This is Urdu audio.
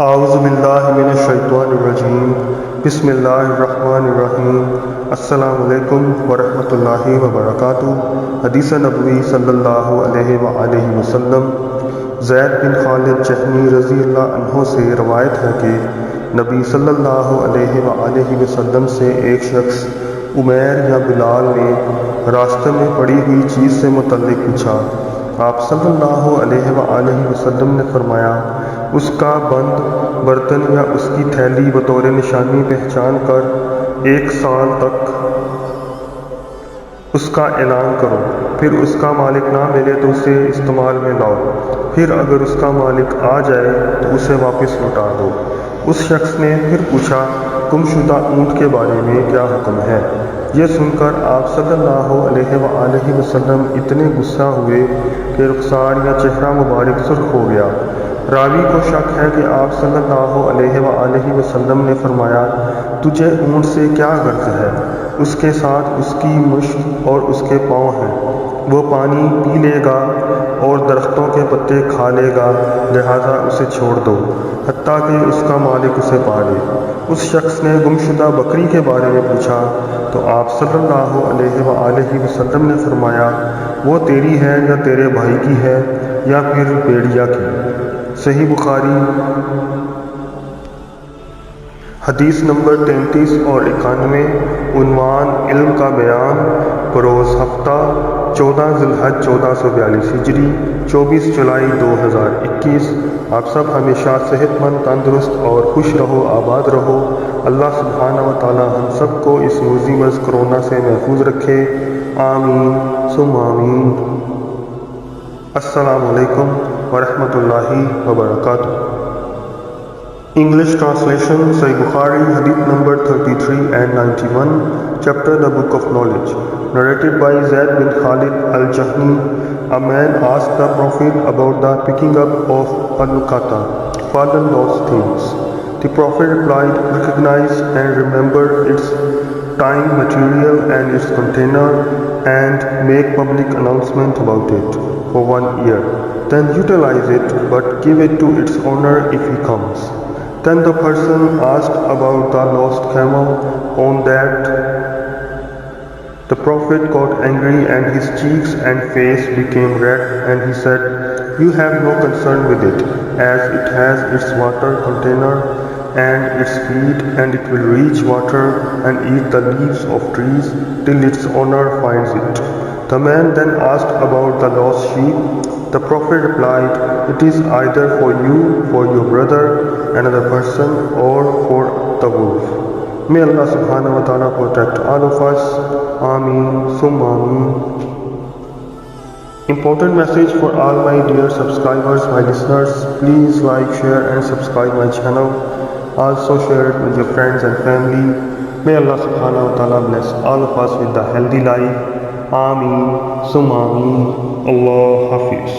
اعوذ باللہ من الشیطان الرجیم بسم اللہ الرحمن الرحیم السلام علیکم ورحمۃ اللہ وبرکاتہ۔ حدیث نبوی صلی اللہ علیہ وآلہ وسلم زید بن خالد جہنی رضی اللہ عنہ سے روایت ہے کہ نبی صلی اللہ علیہ وآلہ وسلم سے ایک شخص عمیر یا بلال نے راستے میں پڑی ہوئی چیز سے متعلق پوچھا۔ آپ صلی اللہ علیہ وآلہ وسلم نے فرمایا، اس کا بند برتن یا اس کی تھیلی بطور نشانی پہچان کر 1 سال تک اس کا اعلان کرو، پھر اس کا مالک نہ ملے تو اسے استعمال میں لاؤ، پھر اگر اس کا مالک آ جائے تو اسے واپس لوٹا دو۔ اس شخص نے پھر پوچھا، گم شدہ اونٹ کے بارے میں کیا حکم ہے؟ یہ سن کر آپ صلی اللہ علیہ وآلہ وسلم اتنے غصہ ہوئے کہ رخسار یا چہرہ مبارک سرخ ہو گیا۔ راوی کو شک ہے کہ آپ صلی اللہ علیہ وآلہ وسلم نے فرمایا، تجھے اونٹ سے کیا غرض ہے؟ اس کے ساتھ اس کی مشت اور اس کے پاؤں ہیں، وہ پانی پی لے گا اور درختوں کے پتے کھا لے گا، لہذا اسے چھوڑ دو حتیٰ کہ اس کا مالک اسے پا لے۔ اس شخص نے گمشدہ بکری کے بارے میں پوچھا تو آپ صلی اللہ علیہ وآلہ وسلم نے فرمایا، وہ تیری ہے یا تیرے بھائی کی ہے یا پھر بھیڑیا کی؟ صحیح بخاری۔ حدیث نمبر 33 اور 91۔ عنوان علم کا بیان۔ بروز ہفتہ 14 ذی الحج 1442 ہجری 24 جولائی 2021۔ آپ سب ہمیشہ صحت مند، تندرست اور خوش رہو، آباد رہو۔ اللہ سبحانہ و تعالی ہم سب کو اس موذی مرض کرونا سے محفوظ رکھے، آمین ثم آمین۔ السلام علیکم ورحمۃ اللہ وبرکاتہ۔ English translation, Sahih Bukhari, Hadith number 33 and 91, chapter The Book of Knowledge. Narrated by Zayd bin Khalid al-Jahni. A man asked the Prophet about the picking up of al-Nukata, fallen lost things. The Prophet replied, recognize and remember its time, material and its container, and make public announcement about it for 1 year. Then utilize it, but give it to its owner if he comes. Then the person asked about the lost camel. On that, the Prophet got angry and his cheeks and face became red, and he said, you have no concern with it, as it has its water container and its feet, and it will reach water and eat the leaves of trees till its owner finds it. The man then asked about the lost sheep. The Prophet replied, it is either for you, for your brother, another person, or for the wolf. May Allah subhanahu wa ta'ala protect all of us. Ameen summa ameen. Important message for all my dear subscribers, my listeners. Please like, share and subscribe my channel. Also share it with your friends and family. May Allah subhanahu wa ta'ala bless all of us with a healthy life. Ameen summa ameen. Allah Hafiz.